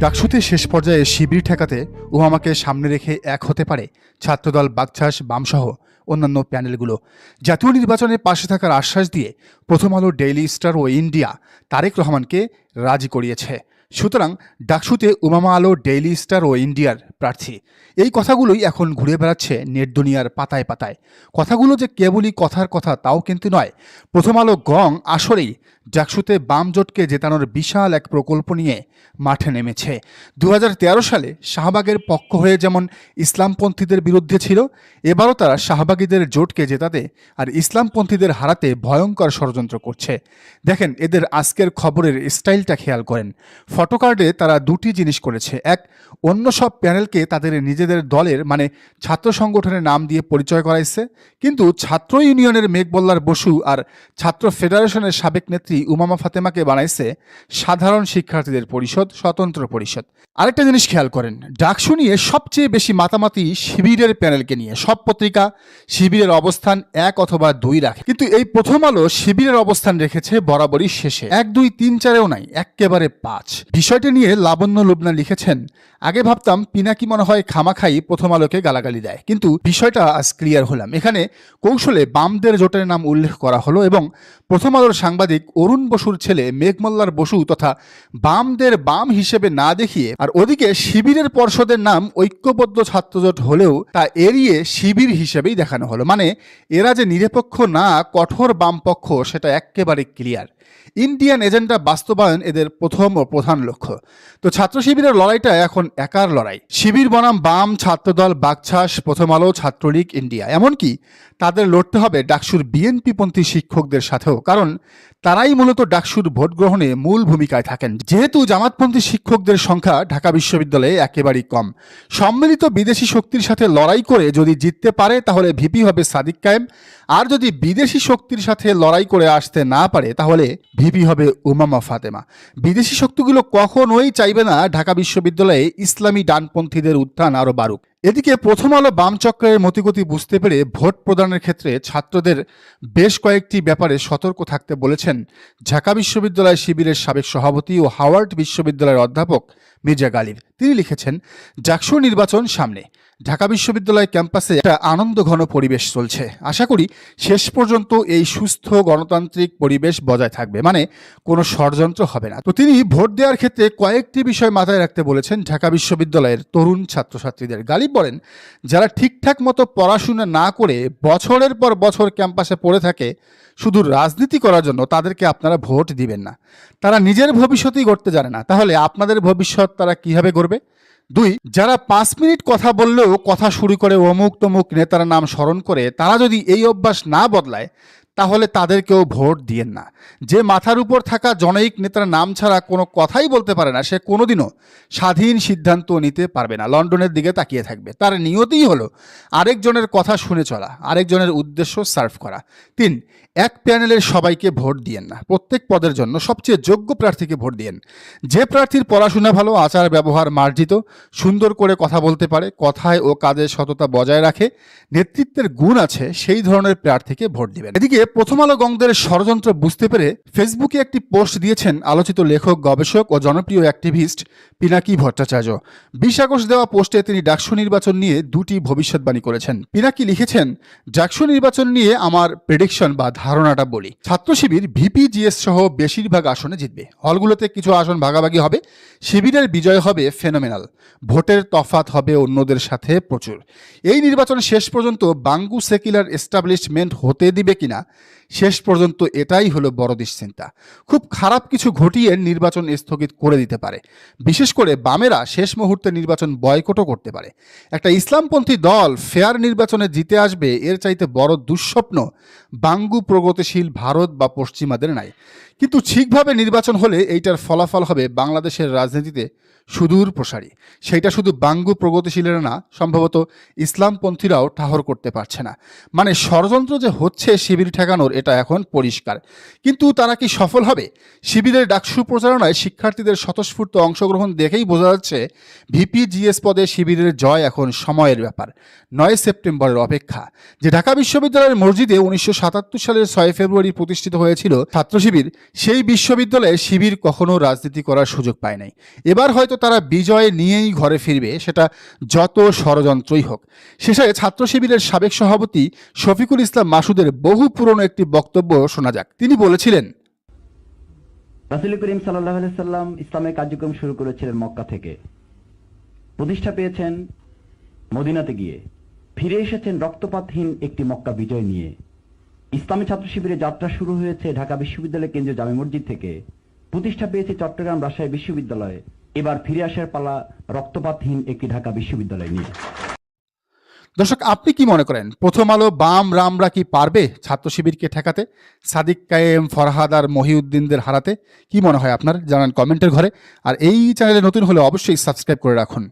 ডাকসুতে শেষ পর্যায়ে শিবির ঠেকাতে ওবামাকে সামনে রেখে এক হতে পারে ছাত্রদল, বাকছাস, বামসহ অন্যান্য প্যানেলগুলো। জাতীয় নির্বাচনে পাশে থাকার আশ্বাস দিয়ে প্রথম আলো, ডেইলি স্টার ও ইন্ডিয়া তারেক রহমানকে রাজি করিয়েছে। সুতরাং ডাকসুতে ওবামা আলো, ডেইলি স্টার ও ইন্ডিয়ার প্রার্থী। এই কথাগুলোই এখন ঘুরে বেড়াচ্ছে নেট দুনিয়ার পাতায় পাতায়। কথাগুলো যে কেবলই কথার কথা তাও কিন্তু নয়। প্রথম আলো গং আসলেই ডাকসুতে বাম জোটকে জেতানোর বিশাল এক প্রকল্প নিয়ে মাঠে নেমেছে। 2013 সালে শাহবাগের পক্ষ হয়ে যেমন ইসলামপন্থীদের বিরুদ্ধে ছিল, এবারও তারা শাহবাগীদের জোটকে জেতাতে আর ইসলামপন্থীদের হারাতে ভয়ঙ্কর ষড়যন্ত্র করছে। দেখেন এদের আজকের খবরের স্টাইলটা খেয়াল করেন। ফটোকার্ডে তারা দুটি জিনিস করেছে। এক, অন্য সব প্যানেলকে তাদের নিজেদের দলের মানে ছাত্র সংগঠনের নাম দিয়ে পরিচয় করাইছে, কিন্তু ছাত্র ইউনিয়নের মেঘবল্লার বসু আর ছাত্র ফেডারেশনের সাবেক নেত্রী উমামা ফাতেমাকে বানাইছে সাধারণ শিক্ষার্থীদের পরিষদ, স্বতন্ত্র পরিষদ। আরেকটা জিনিস খেয়াল করেন, ডাকসু নিয়ে সবচেয়ে বেশি মাতামাতি শিবিরের প্যানেলকে নিয়ে। সব পত্রিকা শিবিরের অবস্থান 1 অথবা 2 রাখে, কিন্তু এই প্রথম আলো শিবিরের অবস্থান রেখেছে বরাবরই শেষে। 1, 2, 3, 4-এও নাই, একেবারে 5। বিষয়টি নিয়ে লাবণ্য লুবনা লিখেছেন, আগে ভাবতাম পিনাকি মনে হয় খামাখাই প্রথম আলোকে গালাগালি দেয়, কিন্তু বিষয়টা আজ ক্লিয়ার হলাম। এখানে কৌশলে বামদের জোটের নাম উল্লেখ করা হলো এবং প্রথম আলোর সাংবাদিক অরুণ বসুর ছেলে মেঘমল্লার বসু তথা বামদের বাম হিসেবে না দেখিয়ে, আর ওদিকে শিবিরের পর্ষদের নাম ঐক্যবদ্ধ ছাত্রজোট হলেও তা এড়িয়ে শিবির হিসেবেই দেখানো হলো। মানে এরা যে নিরপেক্ষ না, কঠোর বামপক্ষ, সেটা একেবারে ক্লিয়ার। ইন্ডিয়ান এজেন্ডা বাস্তবায়ন এদের প্রথম ও প্রধান লক্ষ্য। তো ছাত্র শিবিরের লড়াইটা এখন একার লড়াই। শিবির বনাম বাম, ছাত্রদল, বাকছাস, প্রথম আলো, ছাত্রলীগ, ইন্ডিয়া। এমনকি তাদের লড়তে হবে ডাকসুর বিএনপিপন্থী শিক্ষকদের সাথেও, কারণ তারাই মূলত ডাকসুর ভোট গ্রহণে মূল ভূমিকায় থাকেন। যেহেতু জামাতপন্থী শিক্ষকদের সংখ্যা ঢাকা বিশ্ববিদ্যালয়ে একেবারেই কম, সম্মিলিত বিদেশি শক্তির সাথে লড়াই করে যদি জিততে পারে তাহলে ভিপি হবে সাদিক কায়েম, আর যদি বিদেশি শক্তির সাথে লড়াই করে আসতে না পারে তাহলে ভিপি হবে উমামা ফাতেমা। বিদেশি শক্তিগুলো কখনোই চাইবে না ঢাকা বিশ্ববিদ্যালয়ে ইসলামী ডানপন্থীদের উত্থান আরও বাড়ুক। এদিকে প্রথম আলো বাম চক্রের মতিগতি বুঝতে পেরে ভোট প্রদানের ক্ষেত্রে ছাত্রদের বেশ কয়েকটি ব্যাপারে সতর্ক থাকতে বলেছেন ঢাকা বিশ্ববিদ্যালয় শিবিরের সাবেক সভাপতি ও হাওয়ার্ড বিশ্ববিদ্যালয়ের অধ্যাপক মির্জা গালিব। তিনি লিখেছেন, ডাকসু নির্বাচন সামনে, ঢাকা বিশ্ববিদ্যালয় ক্যাম্পাসে একটা আনন্দঘন পরিবেশ চলছে। আশা করি শেষ পর্যন্ত এই সুস্থ গণতান্ত্রিক পরিবেশ বজায় থাকবে, মানে কোনো ষড়যন্ত্র হবে না। তো তিনি ভোট দেওয়ার ক্ষেত্রে কয়েকটি বিষয় মাথায় রাখতে বলেছেন ঢাকা বিশ্ববিদ্যালয়ের তরুণ ছাত্রছাত্রীদের। গালিব বলেন, যারা ঠিকঠাক মতো পড়াশোনা না করে বছরের পর বছর ক্যাম্পাসে পড়ে থাকে শুধু রাজনীতি করার জন্য, তাদেরকে আপনারা ভোট দিবেন না। তারা নিজের ভবিষ্যতই গড়তে জানে না, তাহলে আপনাদের ভবিষ্যৎ তারা কিভাবে গড়বে? 2, যারা 5 মিনিট কথা বললেও কথা শুরু করে অমুক তমুক নেতার নাম স্মরণ করে, তারা যদি এই অভ্যাস না বদলায় তাহলে তাদেরকেও ভোট দিয়েন না। যে মাথার উপর থাকা জনৈক নেতার নাম ছাড়া কোনো কথাই বলতে পারে না, সে কোনোদিনও স্বাধীন সিদ্ধান্ত নিতে পারবে না, লন্ডনের দিকে তাকিয়ে থাকবে। তার নিয়তিই হলো আরেকজনের কথা শুনে চলা, আরেকজনের উদ্দেশ্য সার্ভ করা। 3, এক প্যানেলের সবাইকে ভোট দিয়েন না, প্রত্যেক পদের জন্য সবচেয়ে যোগ্য প্রার্থীকে ভোট দিয়েন। যে প্রার্থীর পড়াশোনা ভালো, আচার ব্যবহার মার্জিত, সুন্দর করে কথা বলতে পারে, কথায় ও কাজে সততা বজায় রাখে, নেতৃত্বের গুণ আছে, সেই ধরনের প্রার্থীকে ভোট দিবেন। এদিকে প্রথম আলো গংদের ষড়যন্ত্র বুঝতে পেরে ফেসবুকে একটি পোস্ট দিয়েছেন আলোচিত লেখক, গবেষক ও জনপ্রিয় অ্যাক্টিভিস্ট পিনাকি ভট্টাচার্য। 20 আগস্ট দেওয়া পোস্টে তিনি ডাকসু নির্বাচন নিয়ে দুটি ভবিষ্যৎবাণী করেছেন। পিনাকি লিখেছেন, ডাকসু নির্বাচন নিয়ে আমার প্রেডিকশন বা ধারণাটা বলি। ছাত্র শিবির ভিপি, জিএস সহ বেশিরভাগ আসনে জিতবে। হলগুলোতে কিছু আসন ভাগাভাগি হবে। শিবিরের বিজয় হবে ফেনোমেনাল, ভোটের তফাৎ হবে অন্যদের সাথে প্রচুর। এই নির্বাচন শেষ পর্যন্ত বাঙ্গু সেকুলার এস্টাবলিশমেন্ট হতে দিবে কিনা, শেষ পর্যন্ত এটাই হলো বড় দুশ্চিন্তা। খুব খারাপ কিছু ঘটিয়ে নির্বাচন স্থগিত করে দিতে পারে। বিশেষ করে বামেরা শেষ মুহূর্তে নির্বাচন বয়কটও করতে পারে। একটা ইসলামপন্থী দল ফেয়ার নির্বাচনে জিতে আসবে, এর চাইতে বড় দুঃস্বপ্ন বাঙ্গু প্রগতিশীল ভারত বা পশ্চিমাদের নাই। কিন্তু ঠিকভাবে নির্বাচন হলে এইটার ফলাফল হবে বাংলাদেশের রাজনীতিতে সুদূর প্রসারী। সেইটা শুধু বাঙ্গু প্রগতিশীলেরা না, সম্ভবত ইসলামপন্থীরাও ঠাহর করতে পারছে না। মানে ষড়যন্ত্র যে হচ্ছে শিবির ঠেকানোর, এটা এখন পরিষ্কার। কিন্তু তারা কি সফল হবে? শিবিরের ডাকসু প্রচারণায় শিক্ষার্থীদের স্বতঃস্ফূর্ত অংশগ্রহণ দেখেই বোঝা যাচ্ছে ভিপিজিএস পদে শিবিরের জয় এখন সময়ের ব্যাপার। 9 সেপ্টেম্বরের অপেক্ষা। যে ঢাকা বিশ্ববিদ্যালয়ের মসজিদে 1977 সালের 6 ফেব্রুয়ারি প্রতিষ্ঠিত হয়েছিল ছাত্র শিবির, সেই বিশ্ববিদ্যালয়ে শিবির কখনো রাজনীতি করার সুযোগ পায় নাই। এবার হয়তো তারা বিজয় নিয়েই ঘরে ফিরবে, সেটা যত ষড়যন্ত্রই হোক। শেষে ছাত্র শিবিরের সাবেক সভাপতি শফিকুল ইসলাম মাসুদের বহু পুরনো একটি বক্তব্য শোনা যাক। তিনি বলেছিলেন, রাসূল করিম সাল্লাল্লাহু আলাইহি সাল্লাম ইসলামের কার্যক্রম শুরু করেছিলেন মক্কা থেকে, প্রতিষ্ঠা পেয়েছেন মদিনাতে গিয়ে, ফিরে এসেছেন রক্তপাতহীন একটি মক্কা বিজয় নিয়ে। ইসলামী ছাত্র শিবিরের যাত্রা শুরু হয়েছে ঢাকা বিশ্ববিদ্যালয় কেন্দ্রীয় জামে মসজিদ থেকে, প্রতিষ্ঠা পেয়েছে চট্টগ্রাম রাজশাহী বিশ্ববিদ্যালয়ে, এবার ফিরে আসার পালা রক্তপাতহীন একটি ঢাকা বিশ্ববিদ্যালয় নিয়ে। দর্শক, আপনি কি মনে করেন প্রথম আলো বাম রামরা কি পারবে ছাত্র শিবিরকে ঠেকাতে, সাদিক কায়েম, ফরহাদ আর মহিউদ্দিনদের হারাতে? কি মনে হয় আপনার? জানান কমেন্টের ঘরে। আর এই চ্যানেলে নতুন হলে অবশ্যই সাবস্ক্রাইব করে রাখুন।